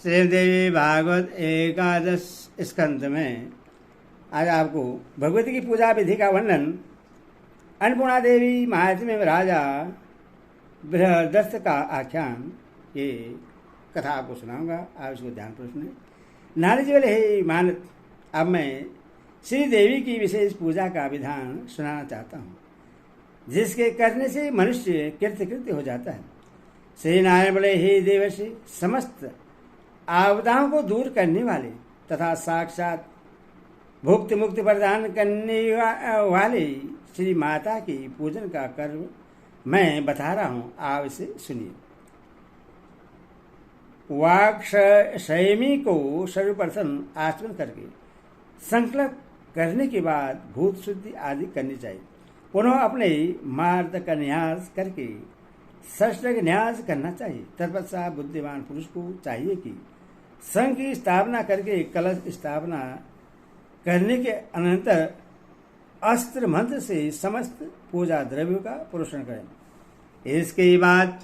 श्रीदेवी भागवत एकादश स्कंद में आज आपको भगवती की पूजा विधि का वर्णन अन्नपूर्णा देवी महात्म्य में राजा बृहदस्थ का आख्यान, ये कथा आपको सुनाऊंगा। आप इसको ध्यान पूर्वक सुने। नारद जी बोले, हे मानत, अब मैं श्री देवी की विशेष पूजा का विधान सुनाना चाहता हूँ, जिसके करने से मनुष्य कृतकृत्य हो जाता है। श्री नारायण बोले, हे देवर्षि, समस्त आपदाओं को दूर करने वाले तथा साक्षात भुक्ति मुक्ति प्रदान करने वाले श्री माता की पूजन का कर्म मैं बता रहा हूँ, आप इसे सुनिए। वाक्शयमी को सर्वप्रथम आचमन करके संकल्प करने के बाद भूत शुद्धि आदि करनी चाहिए। पुनः अपने मार्ग का न्यास करके षष्ठक न्यास करना चाहिए। तत्पश्चात बुद्धिमान पुरुष को चाहिए कि संघ की स्थापना करके कलश स्थापना करने के अनंतर अस्त्र मंत्र से समस्त पूजा द्रव्यों का पोषण करें। इसके बाद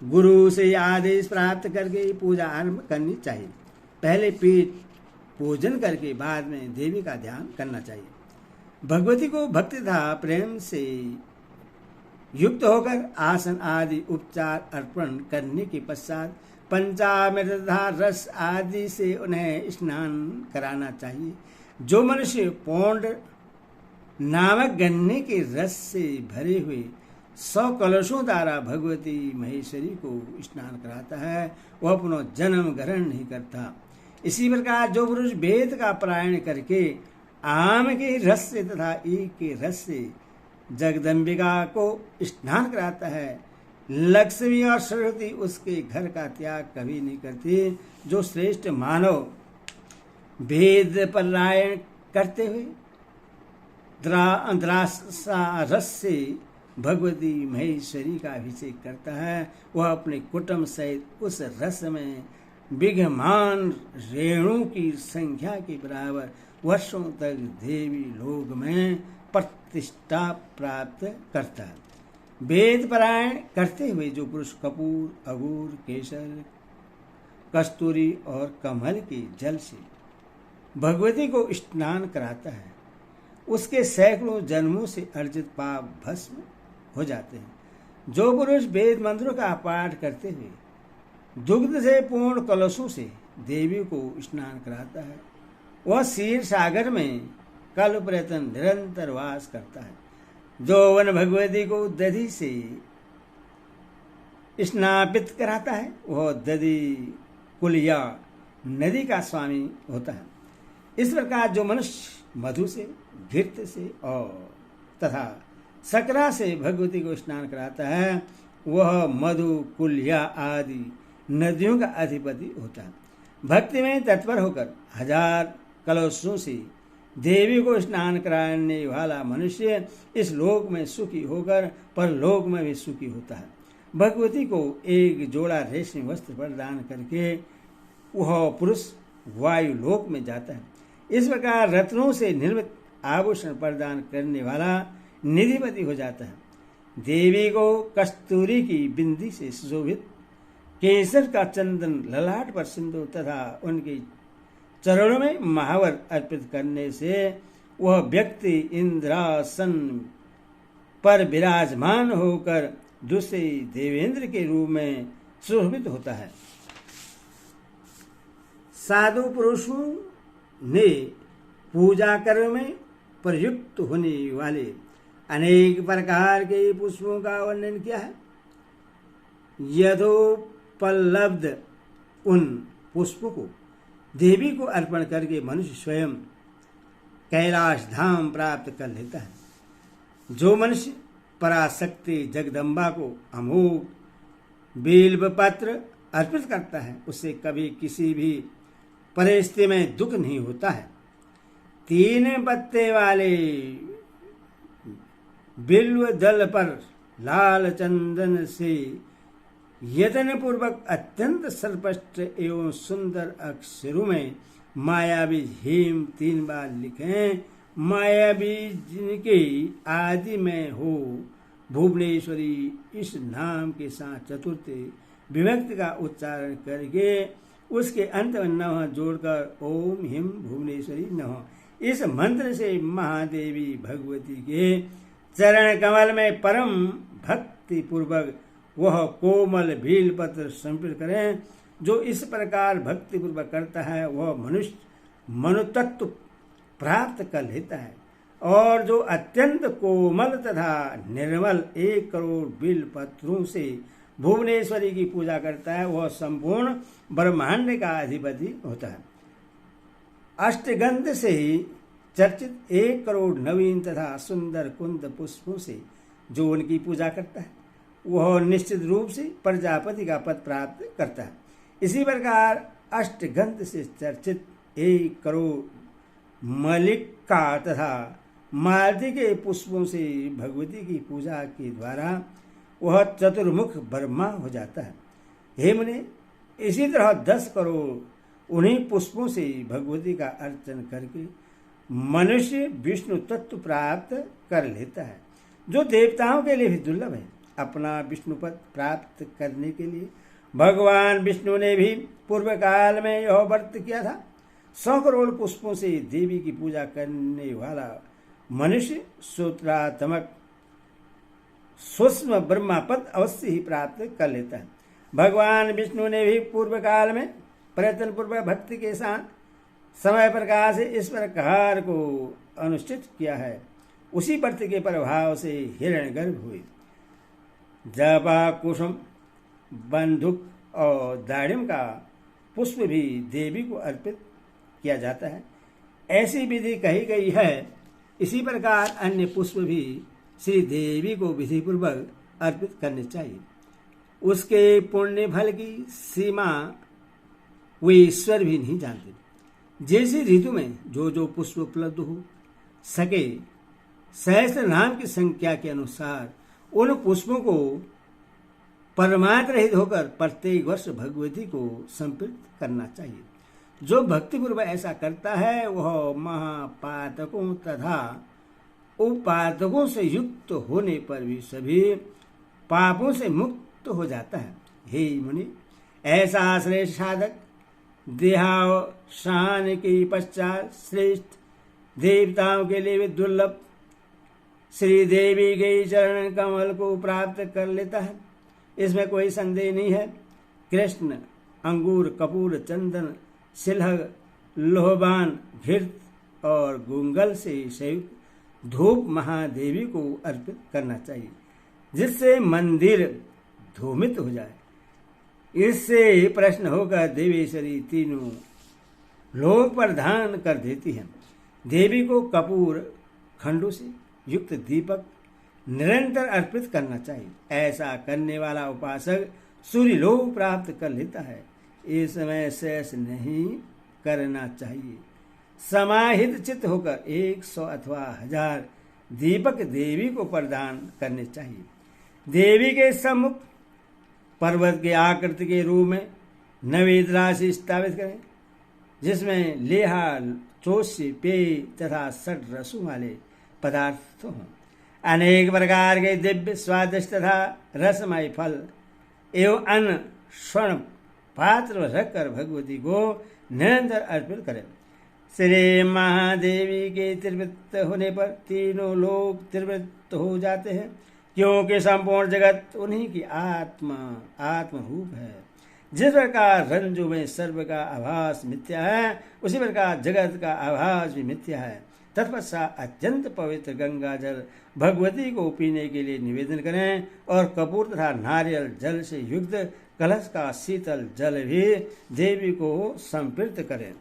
गुरु से आदेश प्राप्त करके पूजा आरंभ करनी चाहिए। पहले पीठ पूजन करके बाद में देवी का ध्यान करना चाहिए। भगवती को भक्ति तथा प्रेम से युक्त होकर आसन आदि उपचार अर्पण करने के पश्चात पंचामृत तथा रस आदि से उन्हें स्नान कराना चाहिए। जो मनुष्य पौंड नामक गन्ने के रस से भरे हुए 100 कलशों द्वारा भगवती महेश्वरी को स्नान कराता है, वह पुनः जन्म ग्रहण नहीं करता। इसी प्रकार जो पुरुष वेद का पारायण करके आम के रस से तथा ईख के रस से जगदम्बिका को स्नान कराता है, लक्ष्मी और सरस्वती उसके घर का त्याग कभी नहीं करती। जो श्रेष्ठ मानव वेद पारायण करते हुए रस से भगवती महेश्वरी का अभिषेक करता है, वह अपने कुटुंब सहित उस रस में विघमान रेणु की संख्या के बराबर वर्षों तक देवी लोक में प्रतिष्ठा प्राप्त करता है। वेद पारायण करते हुए जो पुरुष कपूर, अगूर, केसर, कस्तूरी और कमल के जल से भगवती को स्नान कराता है, उसके सैकड़ों जन्मों से अर्जित पाप भस्म हो जाते हैं। जो पुरुष वेद मंत्रों का पाठ करते हुए दुग्ध से पूर्ण कलशों से देवी को स्नान कराता है, वह क्षीर सागर में कल्प प्रयत्न निरंतर वास करता है। जो वन भगवती को दधि से स्नापित कराता है, वह दधि कुलिया नदी का स्वामी होता है। इस प्रकार जो मनुष्य मधु से, घृत से और तथा सकरा से भगवती को स्नान कराता है, वह मधु, कुलिया आदि नदियों का अधिपति होता है। भक्ति में तत्पर होकर 1000 कलशों से देवी को स्नान कराने वाला मनुष्य इस लोक में सुखी होकर परलोक में भी सुखी होता है। भगवती को एक जोड़ा रेशमी वस्त्र प्रदान करके वह पुरुष वायु लोक में जाता है। इस प्रकार रत्नों से निर्मित आभूषण प्रदान करने वाला निधिपति हो जाता है। देवी को कस्तूरी की बिंदी से सुशोभित केसर का चंदन ललाट पर सिंदूर तथा उनके चरणों में महावर अर्पित करने से वह व्यक्ति इंद्रासन पर विराजमान होकर दूसरे देवेंद्र के रूप में सुशोभित होता है। साधु पुरुषों ने पूजा कर्म में प्रयुक्त होने वाले अनेक प्रकार के पुष्पों का वर्णन किया है। यथोपलब्ध उन पुष्पों को देवी को अर्पण करके मनुष्य स्वयं कैलाश धाम प्राप्त कर लेता है। जो मनुष्य पराशक्ति जगदम्बा को अमोघ बिल्व पत्र अर्पित करता है, उससे कभी किसी भी परिस्थिति में दुख नहीं होता है। 3 पत्ते वाले बिल्व दल पर लाल चंदन से यत्न पूर्वक अत्यंत सर्पष्ट एवं सुंदर अक्षरों में मायावी हेम 3 बार लिखें। मायावी जिनके आदि में हो भुवनेश्वरी इस नाम के साथ चतुर्थ विभक्ति का उच्चारण करके उसके अंत में नमः जोड़कर ओम हिम भुवनेश्वरी नमः इस मंत्र से महादेवी भगवती के चरण कमल में परम भक्ति पूर्वक वह कोमल भील पत्र समर्पित करें। जो इस प्रकार भक्ति पूर्वक करता है वह मनुष्य मनुतत्व प्राप्त कर लेता है, और जो अत्यंत कोमल तथा निर्मल 1 करोड़ बिल पत्रों से भुवनेश्वरी की पूजा करता है वह संपूर्ण ब्रह्मांड का अधिपति होता है। अष्टगंध से ही चर्चित 1 करोड़ नवीन तथा सुंदर कुंद पुष्पों से जो उनकी पूजा करता है वह निश्चित रूप से प्रजापति का पद प्राप्त करता है। इसी प्रकार अष्टगंध से चर्चित 1 करोड़ मलिका तथा मालती के पुष्पों से भगवती की पूजा के द्वारा वह चतुर्मुख ब्रह्मा हो जाता है। हे मुनि, इसी तरह 10 करोड़ उन्हीं पुष्पों से भगवती का अर्चन करके मनुष्य विष्णु तत्व प्राप्त कर लेता है, जो देवताओं के लिए भी दुर्लभ है। अपना विष्णु पद प्राप्त करने के लिए भगवान विष्णु ने भी पूर्व काल में यह व्रत किया था। 100 करोड़ पुष्पों से देवी की पूजा करने वाला मनुष्य सूत्रात्मक सूक्ष्म ब्रह्मा पद अवश्य ही प्राप्त कर लेता है। भगवान विष्णु ने भी पूर्व काल में प्रयत्न पूर्वक भक्ति के साथ समय प्रकाश से इस प्रकार को अनुष्ठित किया है। उसी व्रत के प्रभाव से हिरण्यगर्भ हुए। जपा, कुसुम, बंधुक और दाड़िम का पुष्प भी देवी को अर्पित किया जाता है, ऐसी विधि कही गई है। इसी प्रकार अन्य पुष्प भी श्री देवी को विधि पूर्वक अर्पित करने चाहिए। उसके पुण्य फल की सीमा वे ईश्वर भी नहीं जानते। जैसे ऋतु में जो जो पुष्प उपलब्ध हो सके सहस्त्र नाम की संख्या के अनुसार उन पुष्पों को परमात्र रहित होकर प्रत्येक वर्ष भगवती को समर्पित करना चाहिए। जो भक्तिपूर्वक ऐसा करता है वह महापातकों तथा उपातकों से युक्त होने पर भी सभी पापों से मुक्त हो जाता है। हे मुनि, ऐसा श्रेष्ठ साधक देहावसान के पश्चात श्रेष्ठ देवताओं के लिए भी दुर्लभ श्री देवी के चरण कमल को प्राप्त कर लेता है, इसमें कोई संदेह नहीं है। कृष्ण अंगूर, कपूर, चंदन, सिलहग, लोहबान, घृत और गुंगल से संयुक्त धूप महादेवी को अर्पित करना चाहिए, जिससे मंदिर धूमित हो जाए। इससे प्रश्न होकर देवेश्वरी तीनों लोक प्रदान कर देती है। देवी को कपूर खंडों से युक्त दीपक निरंतर अर्पित करना चाहिए। ऐसा करने वाला उपासक सूर्य लोक प्राप्त कर लेता है। इसमें शेष नहीं करना चाहिए। समाहित चित्त होकर 100 अथवा 1000 दीपक देवी को प्रदान करने चाहिए। देवी के सम्मुख पर्वत के आकृति के रूप में नवेद राशि स्थापित करें, जिसमें लेहा, चोष्य, पेय तथा 6 रसों वाले पदार्थ हों। अनेक प्रकार के दिव्य स्वादिष्ट तथा रसमय फल एवं अन्न स्वर्ण पात्र रखकर भगवती को निरंतर अर्पित करें। श्री महादेवी के त्रिवृत्त होने पर तीनों लोग त्रिवृत्त हो जाते हैं, क्योंकि संपूर्ण जगत उन्हीं की आत्मरूप है। जिस प्रकार रंजु में सर्व का आभास मिथ्या है, उसी प्रकार जगत का आभास भी मिथ्या है। तत्पश्चात अत्यंत पवित्र गंगा जल भगवती को पीने के लिए निवेदन करें और कपूर तथा नारियल जल से युक्त कलश का शीतल जल भी देवी को समर्पित करें।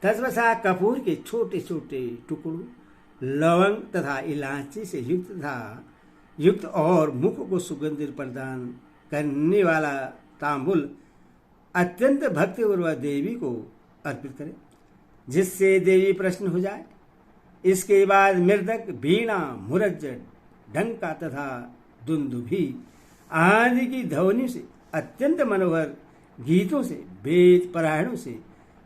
तत्पश्चात कपूर के छोटे छोटे टुकड़ों, लवंग तथा इलायची से युक्त और मुख को सुगंधित प्रदान करने वाला तांबुल अत्यंत भक्तिपूर्वक देवी को अर्पित करें, जिससे देवी प्रसन्न हो जाए। इसके बाद मृदक, वीणा, मुरज, डंका तथा दुंदुभी आदि की ध्वनि से अत्यंत मनोहर गीतों से, वेद पारायणों से,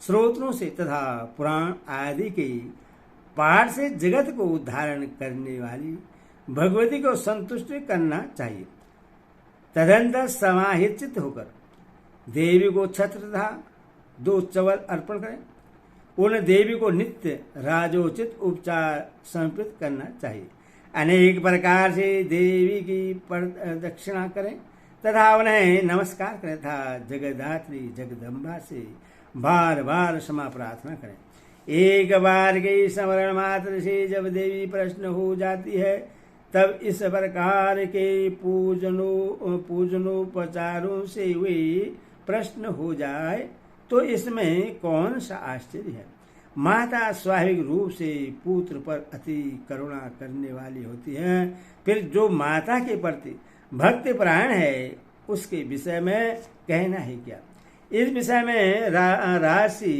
स्रोतों से तथा पुराण आदि के पाठ से जगत को उद्धारण करने वाली भगवती को संतुष्ट करना चाहिए। तदंतर समाहित चित्त होकर देवी को छत्र तथा 2 चवल अर्पण करें। उन देवी को नित्य राजोचित उपचार समर्पित करना चाहिए। अनेक प्रकार से देवी की प्रदक्षिणा करें तथा उन्हें नमस्कार करें तथा जगदात्री जगदम्बा से बार बार क्षमा प्रार्थना करें। एक बार के स्मरण मात्र से जब देवी प्रश्न हो जाती है तब इस प्रकार के पूजनोपचारों से वे प्रश्न हो जाए तो इसमें कौन सा आश्चर्य है। माता स्वाभाविक रूप से पुत्र पर अति करुणा करने वाली होती है। फिर जो माता के प्रति भक्ति प्राण है उसके विषय में कहना है क्या। इस विषय में राशि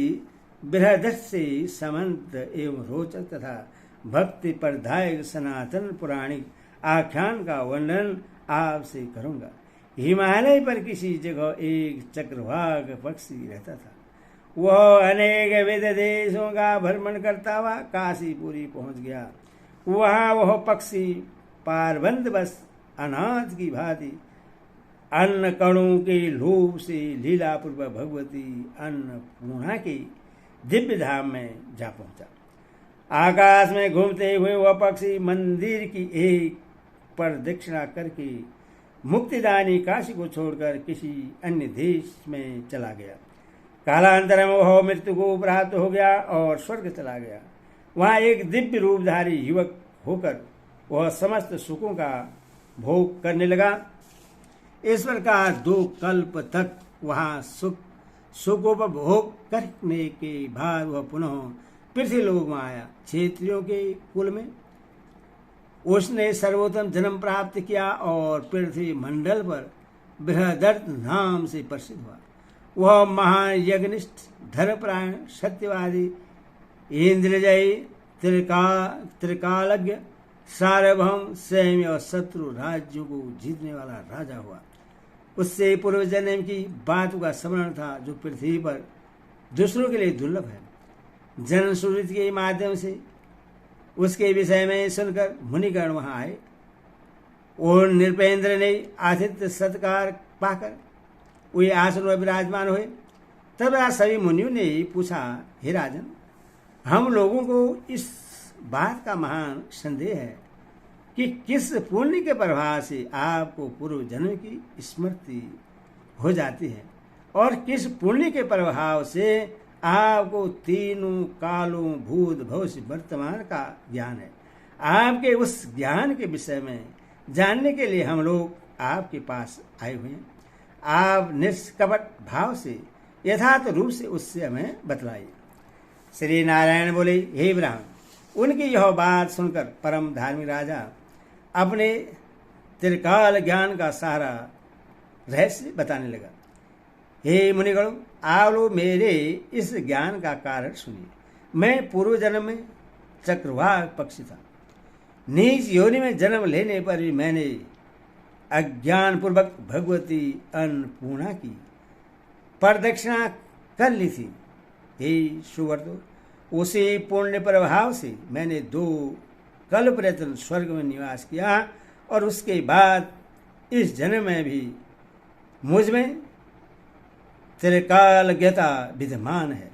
बृहदर्श से समंत एवं रोचक तथा भक्ति प्रदायक सनातन पुराणिक आख्यान का वर्णन आपसे करूंगा। हिमालय पर किसी जगह एक चक्रवाक पक्षी रहता था। वह अनेक विविध देशों का भ्रमण करता हुआ काशीपुरी पहुंच गया। वहां वह पक्षी पारबंद बस अनाथ की भांति अन्न कणों के लोभ से लीलापूर्वक भगवती अन्नपूर्णा के दिव्य धाम में जा पहुंचा। आकाश में घूमते हुए वह पक्षी मंदिर की एक प्रदक्षिणा करके मुक्तिदानी काशी को छोड़कर किसी अन्य देश में चला गया। कालांतर में वह मृत्यु को प्राप्त हो गया और स्वर्ग चला गया। वहां एक दिव्य रूपधारी युवक होकर वह समस्त सुखों का भोग करने लगा। इस प्रकार 2 कल्प तक वहां सुखोपभोग करने के बाद वह पुनः पृथ्वीलोक में आया। क्षेत्रियों के कुल में उसने सर्वोत्तम जन्म प्राप्त किया और पृथ्वी मंडल पर बृहदर्थ नाम से प्रसिद्ध हुआ। वह महान यज्ञनिष्ठ धर्मपरायण सत्यवादी इंद्रजयी त्रिकालज्ञ सार्वभौम स्वयं और शत्रु राज्यों को जीतने वाला राजा हुआ। उससे पूर्व जन्म की बातों का स्मरण था जो पृथ्वी पर दूसरों के लिए दुर्लभ है। जन सुकृति के माध्यम से उसके विषय में सुनकर मुनिगण वहां आए और नृपेंद्र ने आतिथ्य सत्कार पाकर वे आसन में विराजमान हुए। तब सभी मुनियों ने पूछा, हे राजन, हम लोगों को इस बात का महान संदेह है कि किस पुण्य के प्रभाव से आपको पूर्व जन्म की स्मृति हो जाती है और किस पुण्य के प्रभाव से आपको तीनों कालों भूत भविष्य वर्तमान का ज्ञान है। आपके उस ज्ञान के विषय में जानने के लिए हम लोग आपके पास आए हुए हैं। आप निष्कपट भाव से यथार्थ रूप से उससे हमें बतलाइए। श्री नारायण बोले, हे ब्राह्मण, उनकी यह बात सुनकर परम धार्मिक राजा अपने त्रिकाल ज्ञान का सारा रहस्य बताने लगा। हे मुनिगणों, आप लोग मेरे इस ज्ञान का कारण सुनिए। मैं पूर्व जन्म में चक्रवाक पक्षी था। नीच योनि में जन्म लेने पर भी मैंने अज्ञान पूर्वक भगवती अन्नपूर्णा की प्रदक्षिणा कर ली थी। हे सुवर्तो, उसी पुण्य प्रभाव से मैंने 2 कल्प रत्न स्वर्ग में निवास किया और उसके बाद इस जन्म में भी मुझ में त्रिकालज्ञता विद्यमान है।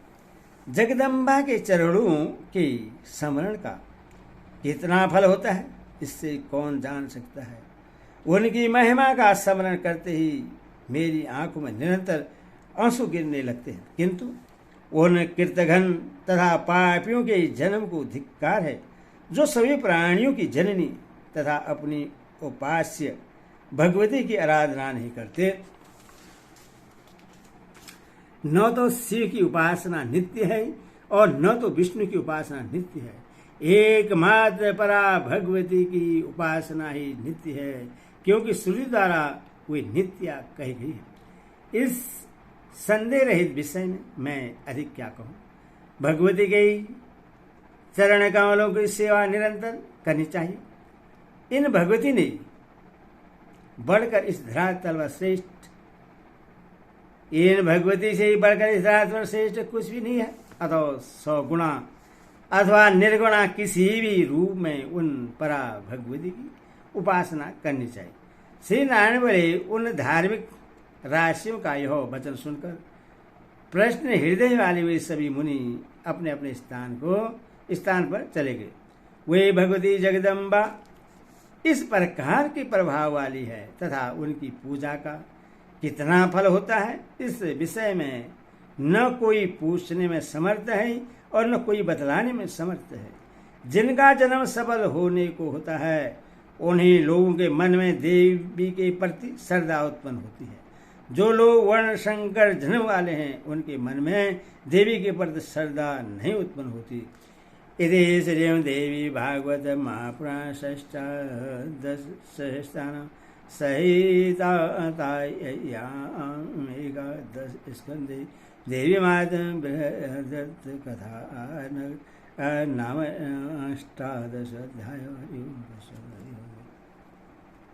जगदम्बा के चरणों के स्मरण का कितना फल होता है इससे कौन जान सकता है। उनकी महिमा का स्मरण करते ही मेरी आंखों में निरंतर आंसू गिरने लगते हैं, किंतु उन कृतघ्न तथा पापियों के जन्म को धिक्कार है जो सभी प्राणियों की जननी तथा अपनी उपास्य भगवती की आराधना नहीं करते। न तो शिव की उपासना नित्य है और न तो विष्णु की उपासना नित्य है। एकमात्र परा भगवती की उपासना ही नित्य है, क्योंकि श्रुति द्वारा वे नित्या कही गई है। इस संदेह रहित विषय में मैं अधिक क्या कहूँ। भगवती के चरण कमलों की सेवा निरंतर करनी चाहिए। इन भगवती ने बढ़कर इस धरातल पर श्रेष्ठ इन भगवती से ही बढ़कर इस धरातल पर श्रेष्ठ कुछ भी नहीं है। अथवा 100 गुणा अथवा निर्गुणा किसी भी रूप में उन परा भगवती की उपासना करनी चाहिए। श्री नारायण बोले, उन धार्मिक राशियों का यह वचन सुनकर प्रश्न हृदय वाले वे सभी मुनि अपने अपने स्थान पर चले गए। वे भगवती जगदम्बा इस प्रकार की प्रभाव वाली है तथा उनकी पूजा का कितना फल होता है, इस विषय में न कोई पूछने में समर्थ है और न कोई बतलाने में समर्थ है। जिनका जन्म सफल होने को होता है, उन्हीं लोगों के मन में देवी के प्रति श्रद्धा उत्पन्न होती है। जो लोग वर्ण शंकर जन्म वाले हैं, उनके मन में देवी के प्रति श्रद्धा नहीं उत्पन्न होती। इति श्रीमद् देवी भागवत महापुराण षष्ठादशस्थान सहितायामेकादश स्कंदे देवी मातं बृहदत्त कथा नाम अष्टादश अध्याय।